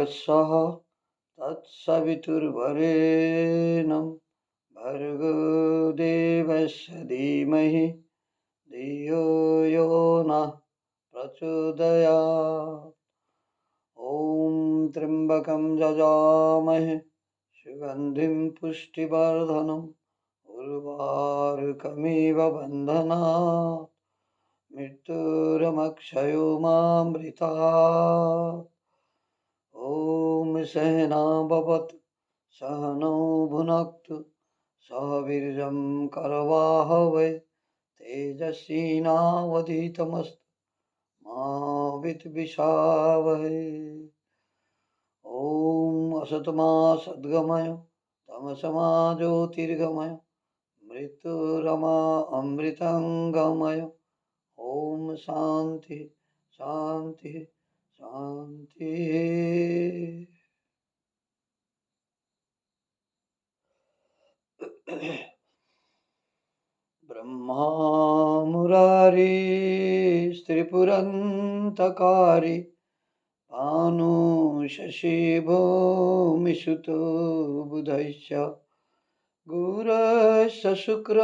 तत्सः तत्सवितुर्वरेण्यं भर्गो देवस्य धीमहि धियो यो नः प्रचोदयात्। ॐ त्र्यम्बकं यजामहे सुगन्धिं पुष्टिवर्धनम् उर्वारुकमिव बन्धनात् मृत्युरमक्षयोमामृतात्। ॐ सहना भवतु सहनौ भुनक्तु सह वीर्यं करवावहै तेजस्विनावधीतमस्तु मा विद्विषावहै। ॐ असतमा सद्गमय तमसमा ज्योतिर्गमय मृत्युरमा अमृतंगमय। ॐ शांति शांति शांति। ब्रह्मा मुरारी त्रिपुरन्तकारी भानु शशि भूमिसुतो बुधैश्च गुरश्च शुक्र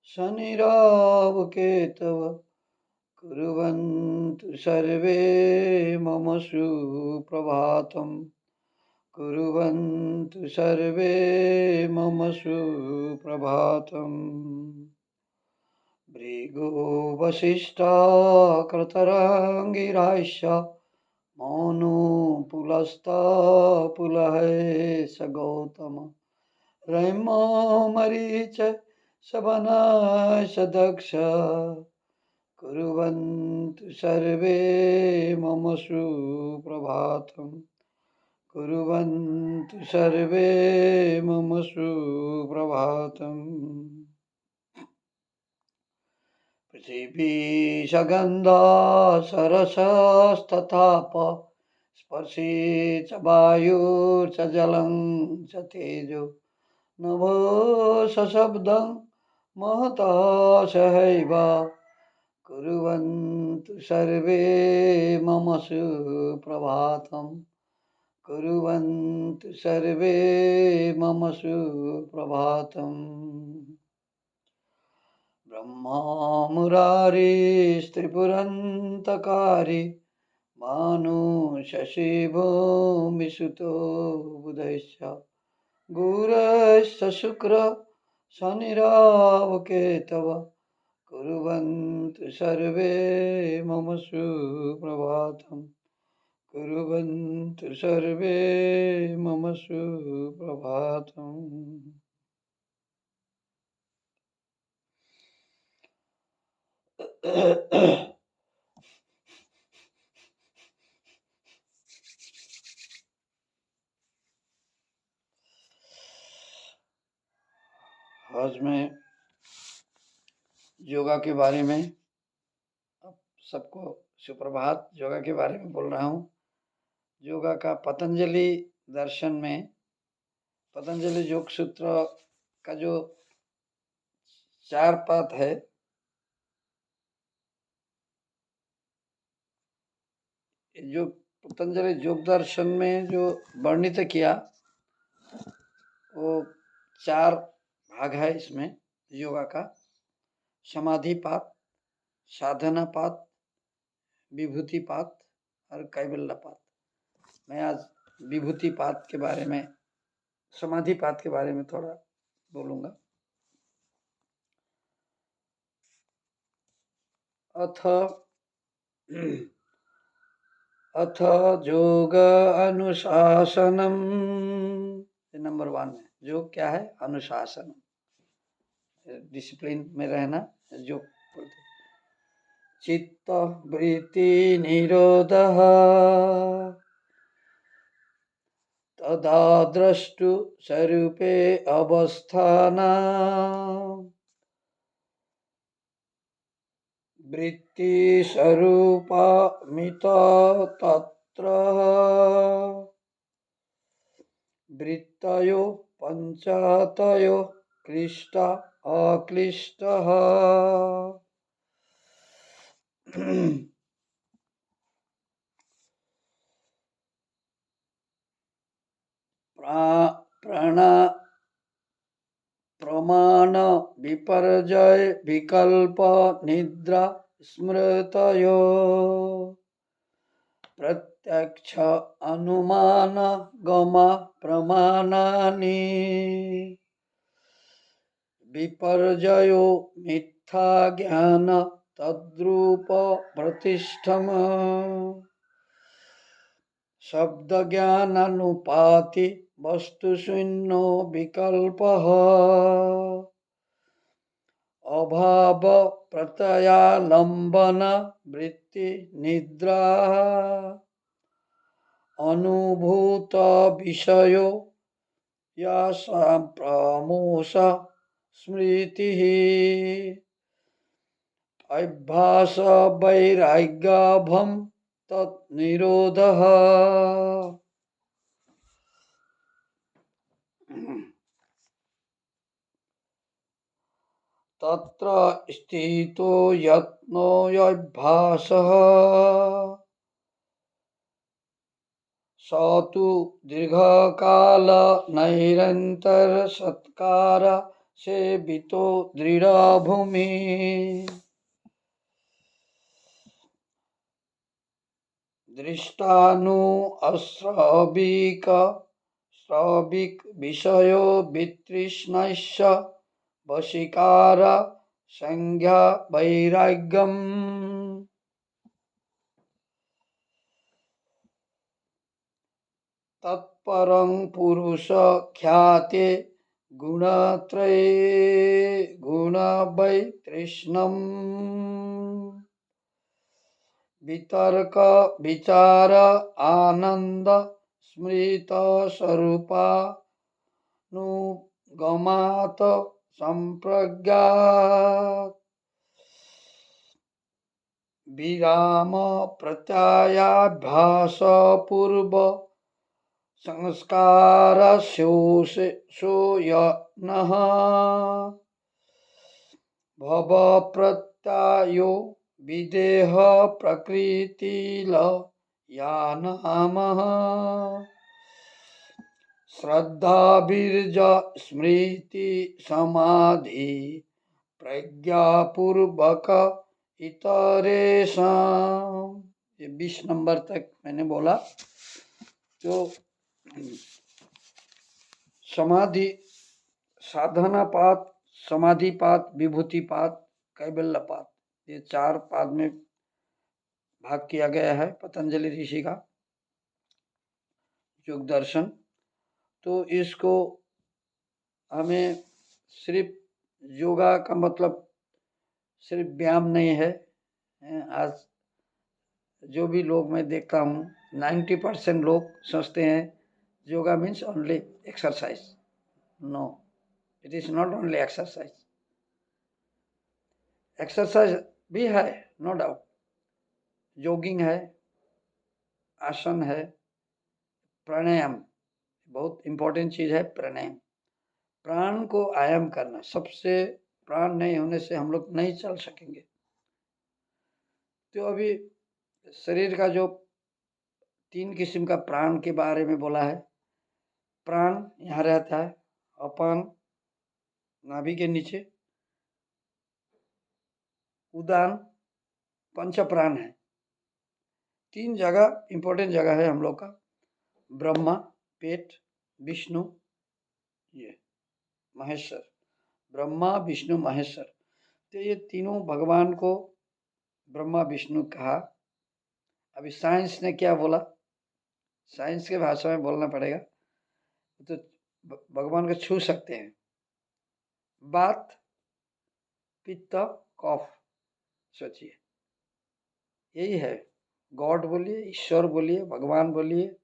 शनिरावकेतव कुर्वन्तु सर्वे मम सुप्रभातम् कुर्वन्तु सर्वे मम सुप्रभातम्। भृगो वसिष्ठा कृतराङ्गिराश्च मौनो पुलस्ता पुलहेश गौतम रैमो मरीच शबनाश दक्ष कुर्वन्तु सर्वे मम सुप्रभातम् कुर्वन्तु सर्वे मम सुप्रभातम्। पृथिवी सगन्धा सरसस्तथाप स्पर्शे च वायुर्च जलं च तेजो नभो सशब्दं महता सहैव कुर्वन्तु सर्वे मम सुप्रभातम् कुर्वन्तु सर्वे मम सुप्रभातम्। ब्रह्मा मुरारी त्रिपुरन्तकारी भानु शशि भूमिसुतो बुधैश्च गुरश्च शुक्र शनिरावकेतव कुर्वन्तु सर्वे मम सुप्रभातम् कुर्वन्तु सर्वे मम सुप्रभातम्। आज मैं योगा के बारे में अब सबको सुप्रभात योगा के बारे में बोल रहा हूँ। योगा का पतंजलि दर्शन में पतंजलि योग सूत्र का जो 4 पात है जो पतंजलि योग दर्शन में जो वर्णित किया वो 4 भाग है इसमें योगा का। समाधि पात, साधना पात, विभूति पात और कैवल्य पात। मैं आज विभूति पात के बारे में समाधि पात के बारे में थोड़ा बोलूंगा। अथ योग अनुशासनम। नंबर 1 में योग क्या है? अनुशासन, डिसिप्लिन में रहना योग बोलते। चित्त वृत्ति निरोधः तदा द्रष्टु स्वरूपे अवस्थाना वृत्ति स्वरूपमित तत्र वृत्तयो पंचतयो क्लिष्ट अक्लिष्टः। प्राणा प्रमाण विपर्जय विकल्प निद्रा स्मृतयो प्रत्यक्ष अनुमान गमा प्रमाणानि विपर्जयो मिथ्या ज्ञान तद्रूप प्रतिष्ठम शब्द ज्ञानानुपाति वस्तु शून्यो विकल्पः अभाव प्रत्ययालंबन वृत्ति निद्रा अनुभूत विषयो या प्रमोष स्मृति अभ्यास वैराग्यभम तन्निरोधः तत्र स्थितो यत्नोऽभ्यासः स तु दीर्घकाल नैरन्तर सत्कार सेवितो दृढभूमि दृष्टानु अश्रविक श्रविक विषयो वितृष्णश्च वशीकार संज्ञा वैराग्यम तत्परं पुरुष ख्याते गुणत्रये गुणवैतृष्णम् वितर्क विचार आनंद स्मृत स्वरूपानुगमात् संप्रज्ञात् विराम प्रत्ययाभ्यास पूर्व संस्कार सोयनः भव प्रत्ययो विदेह प्रकृतिल यानामः श्रद्धा बीर्ज स्मृति समाधि प्रज्ञापूर्वक इतरेषां। ये 20 नंबर तक मैंने बोला। तो समाधि साधनापात समाधिपात विभूतिपात कैवल्यपात ये 4 पाद में भाग किया गया है पतंजलि ऋषि का योग दर्शन। तो इसको हमें सिर्फ योगा का मतलब सिर्फ व्यायाम नहीं है। आज जो भी लोग मैं देखता हूँ 90% लोग सोचते हैं yoga means only exercise. No, it is not only exercise. Exercise भी है, नो डाउट। जॉगिंग है, आसन है, प्राणायाम बहुत इंपॉर्टेंट चीज है। प्राणायाम प्राण को आयाम करना, सबसे प्राण नहीं होने से हम लोग नहीं चल सकेंगे। तो अभी शरीर का जो 3 किस्म का प्राण के बारे में बोला है। प्राण यहाँ रहता है अपान नाभि के नीचे, उदान, पंच प्राण है। 3 जगह इंपॉर्टेंट जगह है हम लोग का। ब्रह्मा पेट, विष्णु ये महेश्वर। ब्रह्मा विष्णु महेश्वर, तो ये तीनों भगवान को ब्रह्मा विष्णु कहा। अभी साइंस ने क्या बोला, साइंस के भाषा में बोलना पड़ेगा। तो भगवान को छू सकते हैं। बात पित्त कफ, सोचिए यही है। गॉड बोलिए, ईश्वर बोलिए, भगवान बोलिए,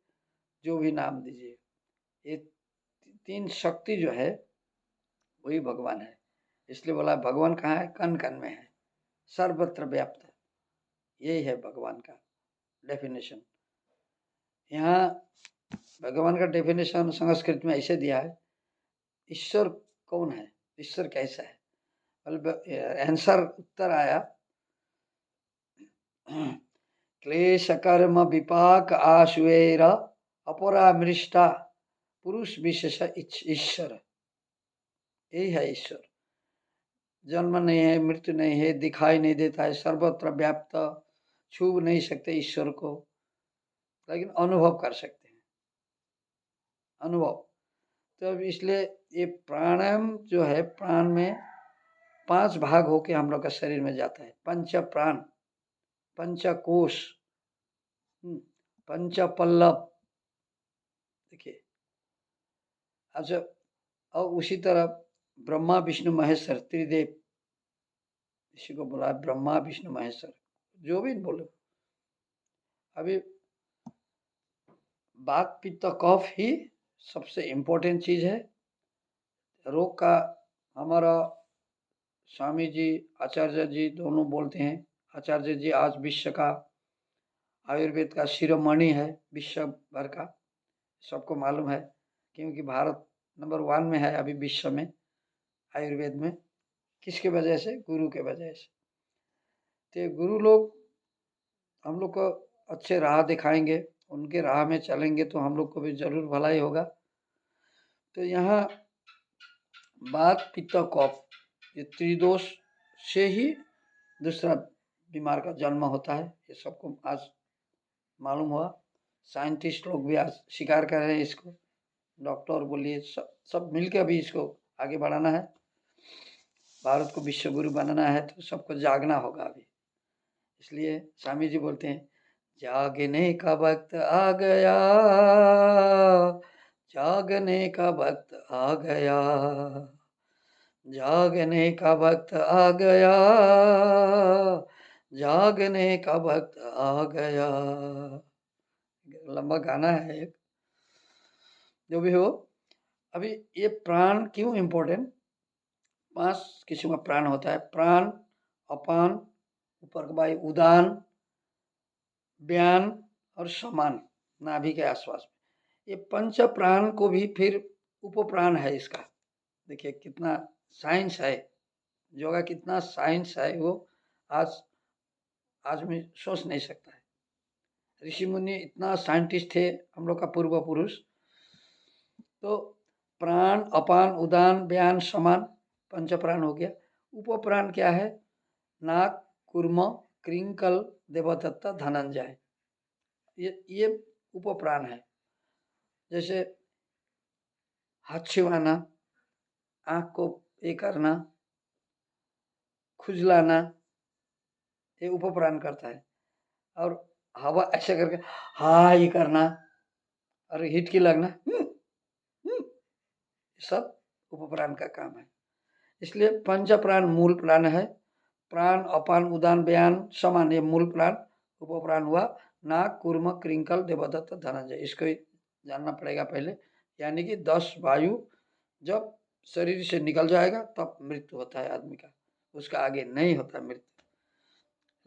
जो भी नाम दीजिए, ये 3 शक्ति जो है वही भगवान है। इसलिए बोला भगवान कहाँ है, कण कण में है, सर्वत्र व्याप्त है। यही है भगवान का डेफिनेशन। यहाँ भगवान का डेफिनेशन संस्कृत में ऐसे दिया है। ईश्वर कौन है, ईश्वर कैसा है? आंसर उत्तर आया, क्लेश कर्म विपाक आश्वेर अपरामृष्टा पुरुष विशेष ईश्वर, यही है ईश्वर। जन्म नहीं है, मृत्यु नहीं है, दिखाई नहीं देता है, सर्वत्र व्याप्त, छू नहीं सकते ईश्वर को, लेकिन अनुभव कर सकते हैं, अनुभव। तो अब इसलिए ये प्राणायाम जो है, प्राण में 5 भाग होके हम लोग का शरीर में जाता है। पंच प्राण, पंचकोश, पंच पल्लव, देखिए। अच्छा, और उसी तरह ब्रह्मा विष्णु महेश्वर त्रिदेव, इसी को बोला ब्रह्मा विष्णु महेश्वर, जो भी बोलो। अभी बात पित्त कफ ही सबसे इम्पोर्टेंट चीज है रोग का। हमारा स्वामी जी, आचार्य जी दोनों बोलते हैं। आचार्य जी आज विश्व का आयुर्वेद का शिरोमणि है, विश्व भर का, सबको मालूम है, क्योंकि भारत नंबर 1 में है अभी विश्व में आयुर्वेद में। किसके वजह से? गुरु के वजह से। तो गुरु लोग हम लोग को अच्छे राह दिखाएंगे, उनके राह में चलेंगे तो हम लोग को भी जरूर भलाई होगा। तो यहाँ बात पित्त कफ, ये त्रिदोष से ही दूसरा बीमार का जन्म होता है, ये सबको आज मालूम हुआ। साइंटिस्ट लोग भी आज स्वीकार कर रहे हैं इसको, डॉक्टर बोलिए, सब मिलकर अभी इसको आगे बढ़ाना है। भारत को विश्व गुरु बनाना है तो सबको जागना होगा अभी। इसलिए स्वामी जी बोलते हैं, जागने का वक्त आ गया, जागने का वक्त आ गया, जागने का वक्त आ गया, जागने का वक्त आ गया। लंबा गाना है एक, जो भी हो। अभी ये प्राण क्यों इम्पोर्टेंट? 5 किस्म का प्राण होता है। प्राण, अपान, ऊपर का वायु, उदान, व्यान और समान, नाभि के आसपास में। ये पंच प्राण को भी फिर उपप्राण है इसका। देखिए कितना साइंस है, योगा कितना साइंस है, वो आज में सोच नहीं सकता है। ऋषि मुनि इतना साइंटिस्ट थे हम लोग का पूर्व पुरुष। तो प्राण, अपान, उदान, व्यान, समान, पंच प्राण हो गया। उपप्राण क्या है? नाक, कूर्म, कृंकल, देवदत्त, धनंजय, ये उपप्राण है। जैसे हाथ छिवाना, आँख को ये करना, खुजलाना, ये उपप्राण करता है। और हवा ऐसे करके हाँ ये करना और हिचकी लगना, सब उपप्राण का काम है। इसलिए पंच प्राण मूल प्राण है। प्राण, अपान, उदान, व्यान, समान, ये मूल प्राण। उपप्राण हुआ नाक, कूर्म, कृंकल, देवदत्त, धनंजय। इसको जानना पड़ेगा पहले। यानी कि 10 वायु जब शरीर से निकल जाएगा तब मृत्यु होता है आदमी का, उसका आगे नहीं होता मृत्यु।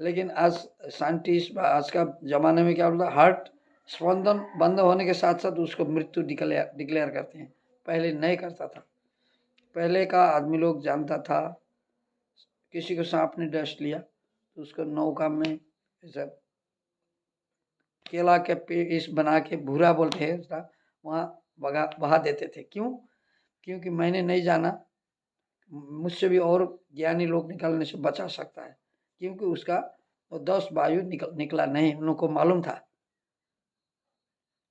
लेकिन आज साइंटिस्ट आज का जमाने में क्या बोलता है, हार्ट स्पंदन बंद होने के साथ साथ उसको मृत्यु डिक्लेयर करते हैं। पहले नहीं करता था। पहले का आदमी लोग जानता था, किसी को सांप ने डस लिया तो उसको नौका में ऐसा केला के पीस बना के, भूरा बोलते हैं, वहाँ बहा देते थे। क्यों? क्योंकि मैंने नहीं जाना, मुझसे भी और ज्ञानी लोग निकलने से बचा सकता है, क्योंकि उसका वो 10 वायु निकला नहीं, उनको मालूम था।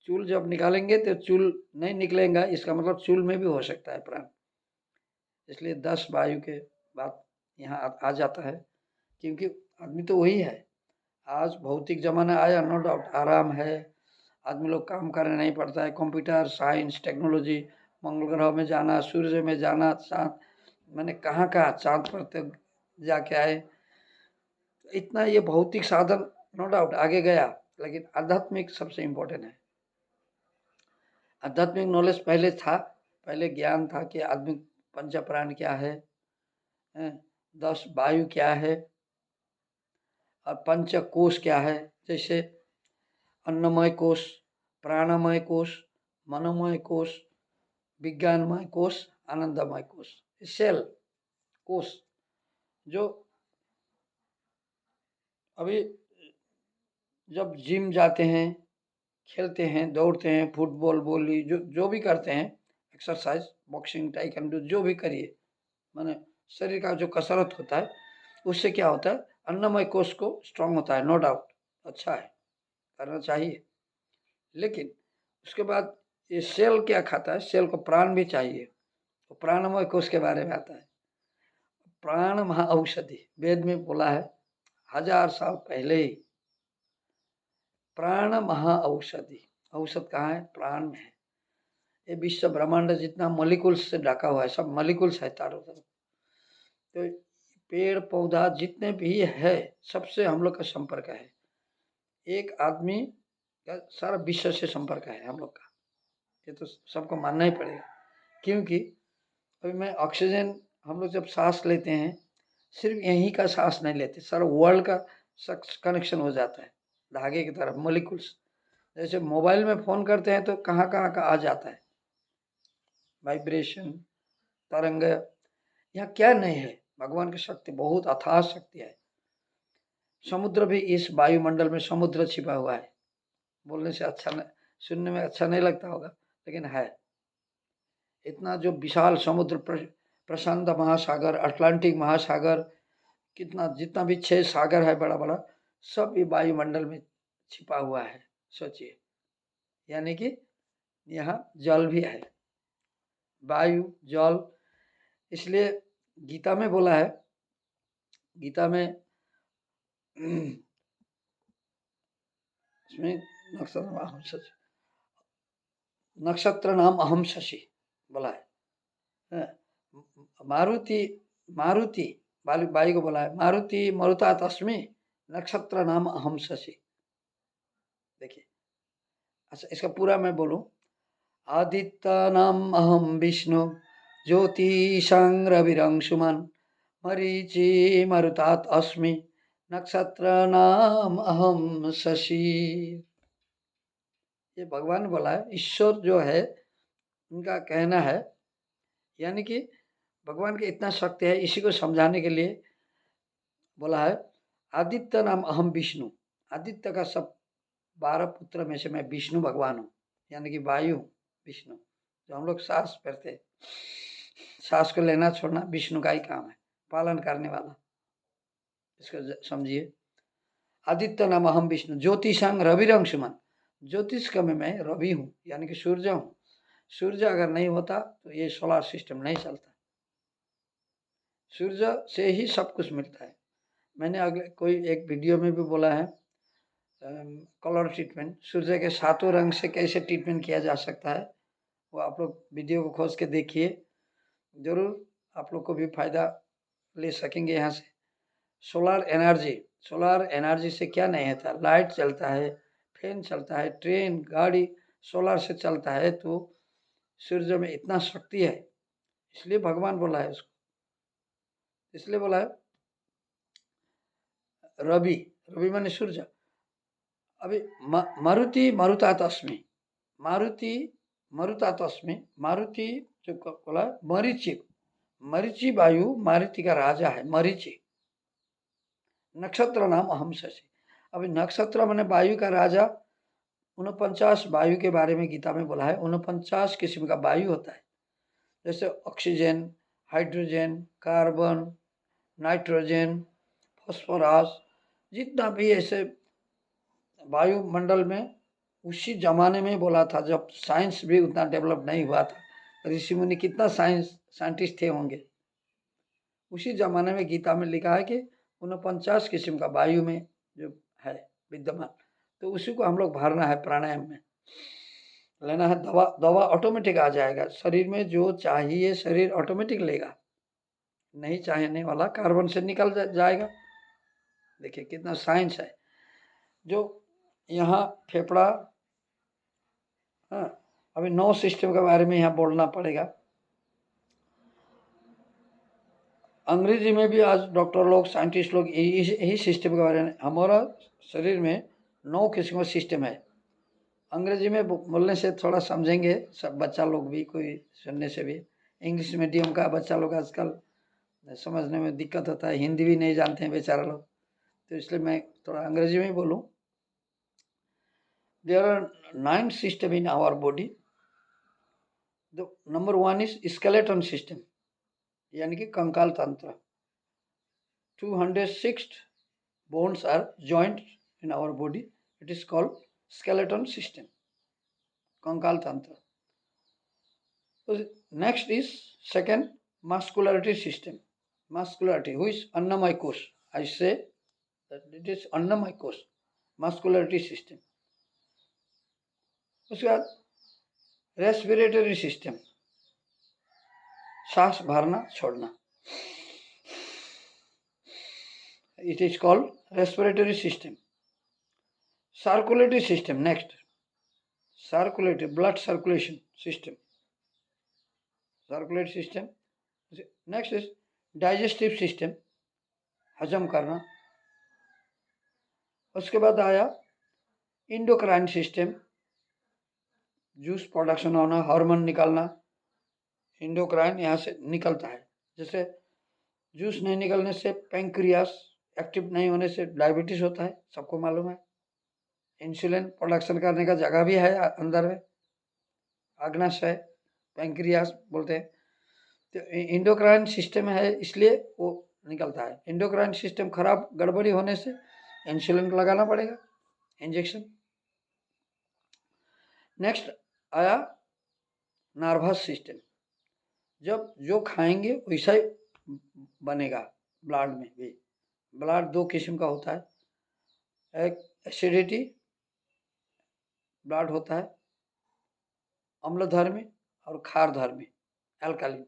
चूल जब निकालेंगे तो चूल नहीं निकलेगा, इसका मतलब चूल में भी हो सकता है प्राण। इसलिए 10 वायु के बात यहाँ आ जाता है, क्योंकि आदमी तो वही है। आज भौतिक जमाना आया, नो डाउट, आराम है, आदमी लोग काम करने नहीं पड़ता है। कंप्यूटर साइंस टेक्नोलॉजी, मंगल ग्रह में जाना, सूर्य में जाना, चाँद, मैंने कहाँ कहाँ चाँद पर तक जाके आए। इतना ये भौतिक साधन नो डाउट आगे गया, लेकिन आध्यात्मिक सबसे इम्पोर्टेंट है। आध्यात्मिक नॉलेज पहले था, पहले ज्ञान था कि आदमी पंच प्राण क्या है, 10 वायु क्या है और पंच कोश क्या है। जैसे अन्नमय कोश, प्राणमय कोश, मनोमय कोश, विज्ञानमय कोश, आनंदमय कोश, सेल कोश। जो अभी जब जिम जाते हैं खेलते हैं, दौड़ते हैं, फुटबॉल, वॉली जो जो भी करते हैं, एक्सरसाइज, बॉक्सिंग, ताइक्वांडो जो भी करिए, माने शरीर का जो कसरत होता है, उससे क्या होता है, अन्नमय कोश को स्ट्रांग होता है, नो डाउट, अच्छा है, करना चाहिए। लेकिन उसके बाद ये सेल क्या खाता है, सेल को प्राण भी चाहिए, तो प्राणमय कोश के बारे में आता है। प्राण महा औषधि, वेद में बोला है 1000 साल पहले ही, प्राण महा औषधि। औषध कहाँ है, प्राण में है। ये विश्व ब्रह्मांड जितना मॉलिक्यूल्स से ढका हुआ है, सब मॉलिक्यूल्स है चारों तरफ। तो पेड़ पौधा जितने भी है, सबसे हम लोग का संपर्क है। एक आदमी का सारा विश्व से संपर्क है हम लोग का, ये तो सबको मानना ही पड़ेगा। क्योंकि अभी मैं ऑक्सीजन, हम लोग जब सांस लेते हैं, सिर्फ यहीं का सांस नहीं लेते, सारा वर्ल्ड का कनेक्शन हो जाता है धागे की तरफ, मॉलिक्यूल्स। जैसे मोबाइल में फोन करते हैं तो कहाँ कहाँ का आ जाता है, वाइब्रेशन, तरंग। यहाँ क्या नहीं है, भगवान की शक्ति बहुत अथाह शक्ति है। समुद्र भी, इस वायुमंडल में समुद्र छिपा हुआ है। बोलने से अच्छा नहीं, सुनने में अच्छा नहीं लगता होगा, लेकिन है। इतना जो विशाल समुद्र, प्रशांत महासागर, अटलांटिक महासागर, कितना जितना भी 6 सागर है बड़ा बड़ा, सब ये वायुमंडल में छिपा हुआ है, सोचिए। यानी कि यहाँ जल भी है, वायु, जल। इसलिए गीता में बोला है, गीता में इसमें नक्षत्र नाम अहम शशि बोला है। मारुति, मारुति वायु को बोला है, मारुति मरुता तस्मी नक्षत्र नाम अहम शशि। देखिए, अच्छा इसका पूरा मैं बोलूं, आदित्य नाम अहम विष्णु ज्योतिषां रविरंशुमान मरीचि मरुतात अस्मि नक्षत्र नाम अहम शशि। ये भगवान बोला है, ईश्वर जो है उनका कहना है। यानी कि भगवान की इतना शक्ति है, इसी को समझाने के लिए बोला है। आदित्य नाम अहम विष्णु, आदित्य का सब 12 पुत्र में से मैं विष्णु भगवान हूँ। यानी कि वायु विष्णु, जो हम लोग सांस भरते हैं, सांस को लेना छोड़ना विष्णु का ही काम है, पालन करने वाला, इसको समझिए। आदित्य नाम अहम विष्णु ज्योतिषांग रविरंशुमान, ज्योतिष का में मैं रवि हूँ, यानी कि सूर्य हूँ। सूर्य अगर नहीं होता तो ये सोलर सिस्टम नहीं चलता। सूर्य से ही सब कुछ मिलता है। मैंने अगले कोई एक वीडियो में भी बोला है, कलर ट्रीटमेंट, सूर्य के 7 रंग से कैसे ट्रीटमेंट किया जा सकता है, वो आप लोग वीडियो को खोज के देखिए, जरूर आप लोग को भी फायदा ले सकेंगे यहाँ से। सोलर एनर्जी, सोलर एनर्जी से क्या नहीं होता, लाइट चलता है, फैन चलता है, ट्रेन, गाड़ी सोलर से चलता है। तो सूर्य में इतना शक्ति है, इसलिए भगवान बोला है उसको, इसलिए बोला है रवि, रवि माने सूर्य। अभी मारुति मरुता तस्मी, मारुति मरुता तस्मी, मारुति जो बोला मरीचि, मरीचि वायु मारुति का राजा है, मरीचि। नक्षत्र नाम अहम शशि, अभी नक्षत्र माने वायु का राजा। 49 वायु के बारे में गीता में बोला है, 49 किस्म का वायु होता है। जैसे oxygen, hydrogen, carbon, nitrogen, phosphorus, जितना भी ऐसे वायुमंडल में, उसी जमाने में बोला था जब साइंस भी उतना डेवलप नहीं हुआ था। ऋषि मुनि कितना साइंटिस्ट थे होंगे, उसी जमाने में गीता में लिखा है कि 49 किस्म का वायु में जो है विद्यमान, तो उसी को हम लोग भरना है, प्राणायाम में लेना है। दवा, दवा ऑटोमेटिक आ जाएगा शरीर में, जो चाहिए शरीर ऑटोमेटिक लेगा, नहीं चाहने वाला कार्बन से निकल जाएगा। देखिए कितना साइंस है। जो यहाँ फेफड़ा, हाँ, अभी 9 सिस्टम के बारे में यहाँ बोलना पड़ेगा। अंग्रेजी में भी आज डॉक्टर लोग, साइंटिस्ट लोग यही सिस्टम के बारे में, हमारा शरीर में 9 किस्म का सिस्टम है। अंग्रेजी में बोलने से थोड़ा समझेंगे सब बच्चा लोग भी, कोई सुनने से भी। इंग्लिश मीडियम का बच्चा लोग आजकल समझने में दिक्कत होता है, हिंदी भी नहीं जानते हैं बेचारा लोग, तो इसलिए मैं थोड़ा अंग्रेजी में ही बोलूँ। there are 9 systems in our body. The number 1 is skeleton system, यानी कि कंकाल तंत्र. 206 bones are joined in our body. It is called skeleton system, कंकाल तंत्र. Next is second, muscularity system. Muscularity, who is Annamaya Kosh. I say that it is Annamaya Kosh, muscularity system. उसके बाद respiratory system, सांस भरना छोड़ना. It is called respiratory system. Circulatory system next. Circulatory, blood circulation system. Circulatory system. Next is digestive system, हजम करना. उसके बाद आया इंडोक्राइन सिस्टम, जूस प्रोडक्शन होना, हार्मोन निकालना. इंडोक्राइन यहाँ से निकलता है. जैसे जूस नहीं निकलने से पैंक्रियास एक्टिव नहीं होने से डायबिटीज होता है, सबको मालूम है. इंसुलिन प्रोडक्शन करने का जगह भी है अंदर में, आग्नाशय, पैंक्रियास बोलते हैं. तो इंडोक्राइन सिस्टम है, इसलिए वो निकलता है. इंडोक्राइन सिस्टम खराब गड़बड़ी होने से इंसुलिन लगाना पड़ेगा, इंजेक्शन. नेक्स्ट आया नर्वस सिस्टम. जब जो खाएंगे वैसा ही बनेगा. ब्लड में भी, ब्लड 2 किस्म का होता है. एक एसिडिटी ब्लड होता है, अम्लधर्मी और क्षारधर्मी, एल्कालिन.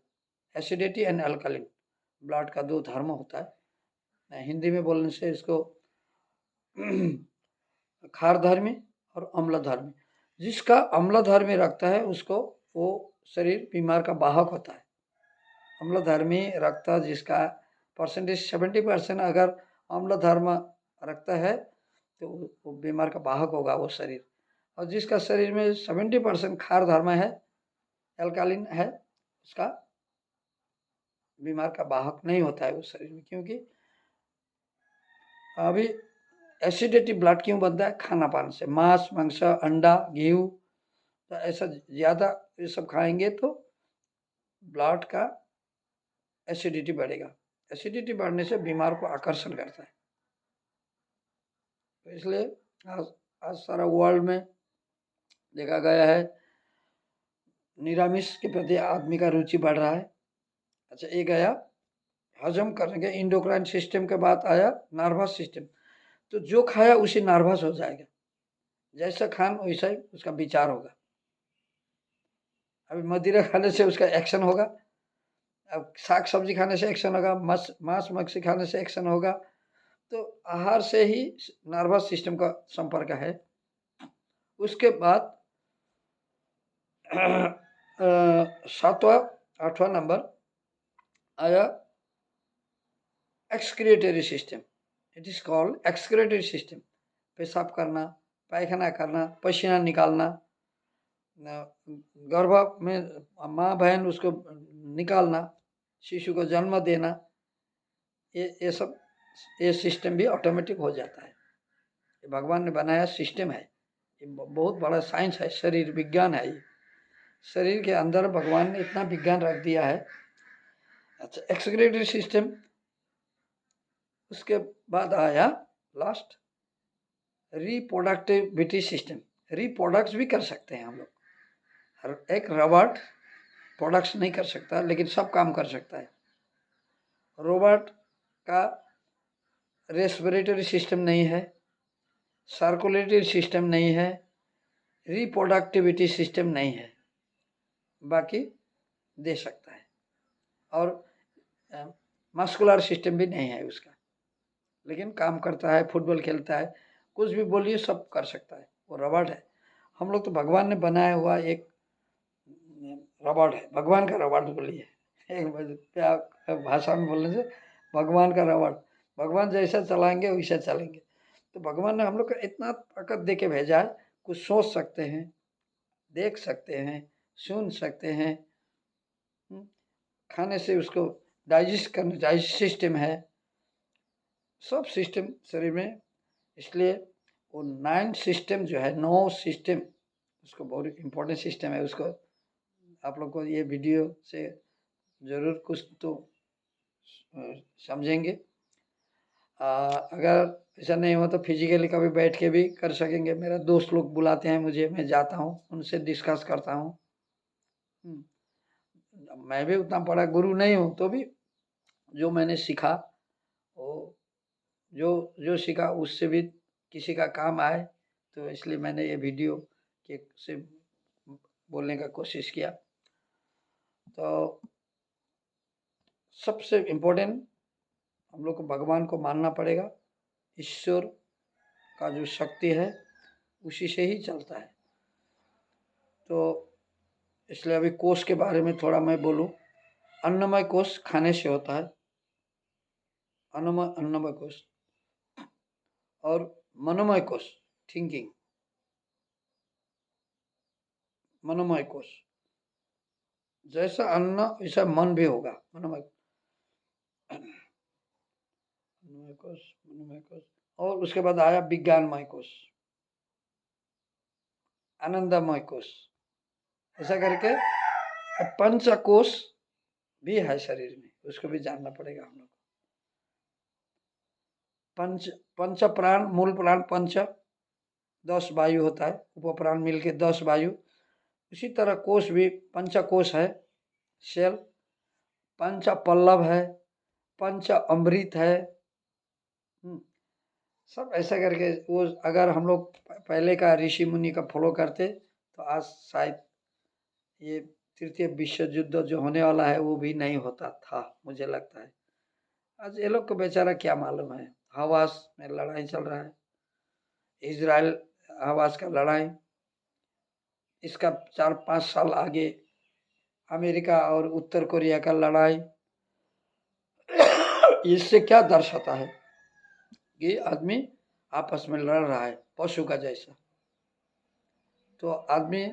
एसिडिटी एंड एल्कालिन ब्लड का 2 धर्म होता है. हिंदी में बोलने से इसको क्षारधर्मी और अम्लधर्मी. जिसका अम्लधर्मी रखता है उसको वो शरीर बीमार का वाहक होता है. अम्लधर्मी रक्त जिसका परसेंटेज 70% अगर अम्लधर्म रखता है तो वो बीमार का वाहक होगा वो शरीर. और जिसका शरीर में 70% क्षार धर्म है, एल्कालिन है, उसका बीमार का वाहक नहीं होता है उस शरीर में. क्योंकि अभी एसिडिटी ब्लड क्यों बनता है? खाना पान से. मांस, मांस, अंडा, घी, तो ऐसा ज़्यादा ये सब खाएंगे तो ब्लड का एसिडिटी बढ़ेगा. एसिडिटी बढ़ने से बीमार को आकर्षण करता है. तो इसलिए आज सारा वर्ल्ड में देखा गया है निरामिष के प्रति आदमी का रुचि बढ़ रहा है. अच्छा, ये गया हजम करने के इंडोक्राइन सिस्टम के बाद आया नर्वस सिस्टम. तो जो खाया उसी नर्वस हो जाएगा. जैसा खान वैसा ही उसका विचार होगा. अभी मदिरा खाने से उसका एक्शन होगा, अब साग सब्जी खाने से एक्शन होगा, मांस मच्छी खाने से एक्शन होगा. तो आहार से ही नर्वस सिस्टम का संपर्क है. उसके बाद 7वां 8वां नंबर आया excretory system. It is called excretory system. पेशाब करना, पायखाना करना, पसीना निकालना, गर्भ में माँ बहन उसको निकालना, शिशु को जन्म देना, ये सब ये सिस्टम भी ऑटोमेटिक हो जाता है. ये भगवान ने बनाया सिस्टम है. ये बहुत बड़ा साइंस है, शरीर विज्ञान है. ये शरीर के अंदर भगवान ने इतना विज्ञान रख दिया है. अच्छा, एक्सक्रीटरी सिस्टम. उसके बाद आया लास्ट रिप्रोडक्टिविटी सिस्टम. रिप्रोडक्ट्स भी कर सकते हैं हम लोग. एक रोबोट प्रोडक्ट्स नहीं कर सकता लेकिन सब काम कर सकता है. रोबोट का रेस्पिरेटरी सिस्टम नहीं है, सर्कुलेटरी सिस्टम नहीं है, रिप्रोडक्टिविटी सिस्टम नहीं है, बाकी दे सकता है. और मस्कुलर सिस्टम भी नहीं है उसका, लेकिन काम करता है, फुटबॉल खेलता है, कुछ भी बोलिए सब कर सकता है. वो रोबोट है. हम लोग तो भगवान ने बनाया हुआ एक रोबोट है. भगवान का रोबोट बोलिए, एक भाषा में बोलने से भगवान का रोबोट. भगवान जैसा चलाएंगे वैसा चलेंगे. तो भगवान ने हम लोग को इतना ताकत दे के भेजा है, कुछ सोच सकते हैं, देख सकते हैं, सुन सकते हैं, खाने से उसको डाइजेस्ट करने, डाइजेस्ट सिस्टम है, सब सिस्टम शरीर में. इसलिए वो 9 सिस्टम जो है, 9 सिस्टम, उसको बहुत इम्पोर्टेंट सिस्टम है, उसको आप लोग को ये वीडियो से ज़रूर कुछ तो समझेंगे। अगर ऐसा नहीं हो तो फिजिकली कभी बैठ के भी कर सकेंगे। मेरा दोस्त लोग बुलाते हैं मुझे, मैं जाता हूँ, उनसे डिस्कस करता हूँ। मैं भी उतना बड़ा गुरु नहीं हूँ, तो भी जो मैंने सीखा, वो जो जो सीखा उससे भी किसी का काम आए, तो इसलिए मैंने ये वीडियो के से बोलने का कोशिश किया। तो सबसे इम्पोर्टेंट हम लोग को भगवान को मानना पड़ेगा। ईश्वर का जो शक्ति है उसी से ही चलता है। तो इसलिए अभी कोष के बारे में थोड़ा मैं बोलूं। अन्नमय कोष खाने से होता है, अन्नमय कोष, और मनोमय कोष थिंकिंग, मनोमय कोष। जैसा अन्न वैसा मन भी होगा। मनोमय कोष, मनोमय कोष, और उसके बाद आया विज्ञानमय कोष, आनंदमय कोष। ऐसा करके पंचकोश भी है शरीर में, उसको भी जानना पड़ेगा हम लोग। पंच प्राण, मूल प्राण 5, 10 वायु होता है, उपप्राण मिलके 10 वायु। उसी तरह कोष भी पंचकोश है, सेल। पंच पल्लव है, पंच अमृत है। सब ऐसा करके वो, अगर हम लोग पहले का ऋषि मुनि का फॉलो करते तो आज शायद ये तृतीय विश्व युद्ध जो होने वाला है वो भी नहीं होता था, मुझे लगता है। आज ये लोग को बेचारा क्या मालूम है। हवास में लड़ाई चल रहा है, इजराइल हवास का लड़ाई, इसका 4-5 साल आगे अमेरिका और उत्तर कोरिया का लड़ाई। इससे क्या दर्शाता है कि आदमी आपस में लड़ रहा है पशु का जैसा। तो आदमी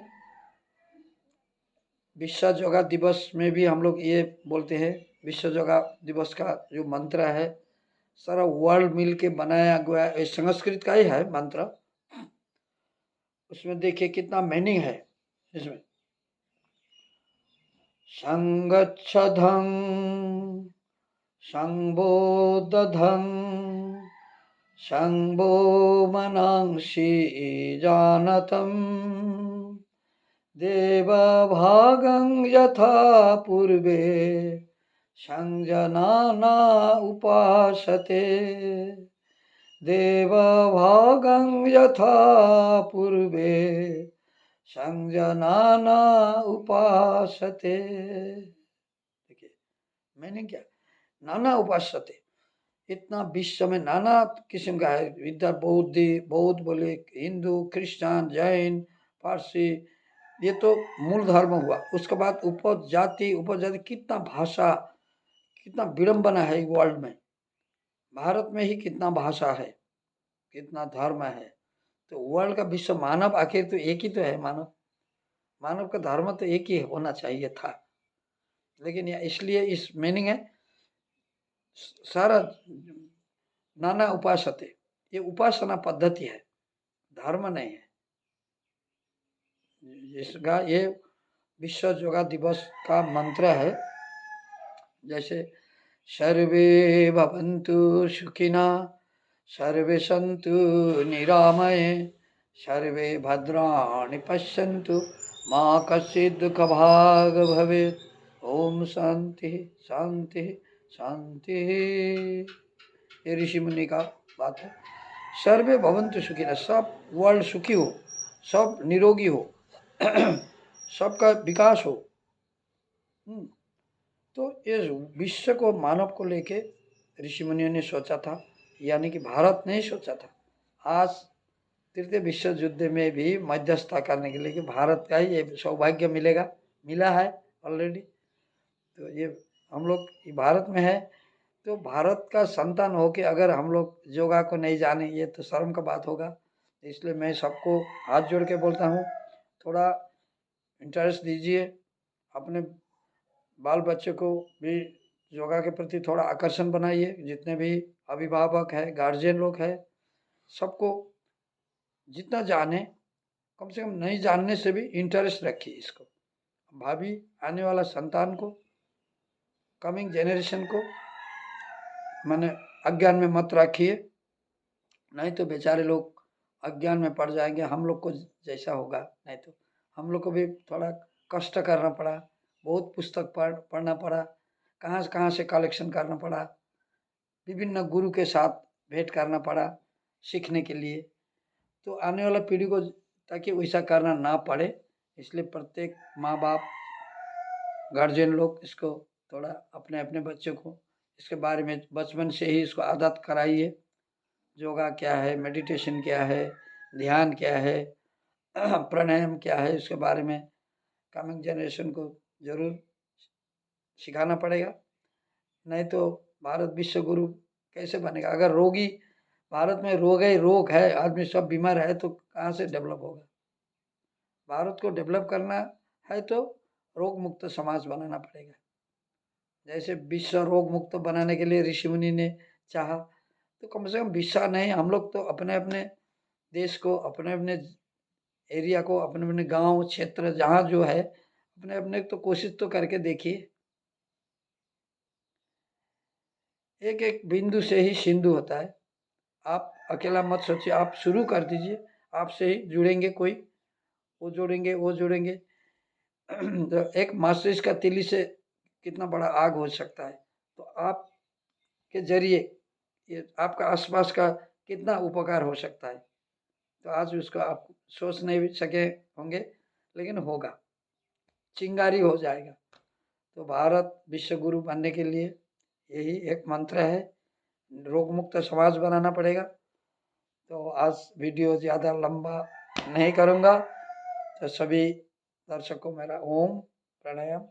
विश्व योगा दिवस में भी हम लोग ये बोलते हैं, विश्व योगा दिवस का जो मंत्र है सारा वर्ल्ड मिल के बनाया गया, ये संस्कृत का ही है मंत्र। उसमें देखिए कितना मीनिंग है इसमें। संगच्छधं संबोधधं संभो मनांसि जानतम् देवभागं यथा पूर्वे संजनाना उपासते। देवभागं यथा पूर्वे संजनाना उपासते। देखिए मैंने क्या, नाना उपासते, इतना विश्व में नाना किस्म का है। इधर बौद्ध बोले, हिंदू, क्रिश्चियन, जैन, पारसी, ये तो मूल धर्म हुआ। उसके बाद उपजाति कितना भाषा, कितना विडम्बना है वर्ल्ड में। भारत में ही कितना भाषा है, कितना धर्म है। तो वर्ल्ड का विश्व मानव आखिर तो एक ही तो है। मानव का धर्म तो एक ही होना चाहिए था, लेकिन इसलिए इस मीनिंग है सारा नाना उपासते, ये उपासना पद्धति है, धर्म नहीं है। इसका ये विश्व योगा दिवस का मंत्र है। जैसे सर्वे भवन्तु सुखिना, सर्वे सन्तु निरामये, सर्वे भद्राणि पश्यन्तु, मा कश्चित् दुःखभाग् भवेत्। ओम शांति शांति शांति। ये ऋषि मुनि का बात है। सर्वे भवन्तु सुखिना, सब वर्ल्ड सुखी हो, सब निरोगी हो, सबका विकास हो। तो इस विश्व को, मानव को लेके ऋषि मुनियों ने सोचा था, यानी कि भारत ने ही सोचा था। आज तृतीय विश्व युद्ध में भी मध्यस्थता करने के लिए कि भारत का ही ये सौभाग्य मिला है ऑलरेडी। तो ये हम लोग भारत में है, तो भारत का संतान होके अगर हम लोग योगा को नहीं जाने, ये तो शर्म का बात होगा। इसलिए मैं सबको हाथ जोड़ के बोलता हूँ, थोड़ा इंटरेस्ट दीजिए, अपने बाल बच्चों को भी योगा के प्रति थोड़ा आकर्षण बनाइए। जितने भी अभिभावक है, गार्जियन लोग हैं, सबको जितना जाने, कम से कम नहीं जानने से भी इंटरेस्ट रखिए इसको। भाभी आने वाला संतान को, कमिंग जनरेशन को माने अज्ञान में मत रखिए, नहीं तो बेचारे लोग अज्ञान में पड़ जाएंगे। हम लोग को जैसा होगा, नहीं तो हम लोग को भी थोड़ा कष्ट करना पड़ा, बहुत पुस्तक पढ़ना पड़ा, कहाँ से कलेक्शन करना पड़ा, विभिन्न गुरु के साथ भेंट करना पड़ा सीखने के लिए। तो आने वाला पीढ़ी को ताकि वैसा करना ना पड़े, इसलिए प्रत्येक माँ बाप, गार्जियन लोग इसको थोड़ा अपने अपने बच्चों को इसके बारे में बचपन से ही इसको आदत कराइए। योगा क्या है, मेडिटेशन क्या है, ध्यान क्या है, प्राणायाम क्या है, इसके बारे में कमिंग जनरेशन को जरूर सिखाना पड़ेगा। नहीं तो भारत विश्व गुरु कैसे बनेगा? अगर रोगी भारत में रोग है, आदमी सब बीमार है, तो कहाँ से डेवलप होगा? भारत को डेवलप करना है तो रोग मुक्त समाज बनाना पड़ेगा। जैसे विश्व रोग मुक्त बनाने के लिए ऋषि मुनि ने चाहा, तो कम से कम विश्व नहीं, हम लोग तो अपने अपने देश को, अपने अपने एरिया को, अपने अपने गांव क्षेत्र जहाँ जो है, अपने अपने तो कोशिश तो करके देखिए। एक एक बिंदु से ही सिंधु होता है। आप अकेला मत सोचिए, आप शुरू कर दीजिए, आपसे ही जुड़ेंगे कोई, वो जुड़ेंगे, वो जुड़ेंगे। तो एक माचिस का तीली से कितना बड़ा आग हो सकता है, तो आप के जरिए ये आपका आसपास का कितना उपकार हो सकता है। तो आज उसको आप सोच नहीं सके होंगे, लेकिन होगा, चिंगारी हो जाएगा। तो भारत विश्व गुरु बनने के लिए यही एक मंत्र है, रोग मुक्त समाज बनाना पड़ेगा। तो आज वीडियो ज़्यादा लंबा नहीं करूँगा, तो सभी दर्शकों मेरा ओम प्राणायाम।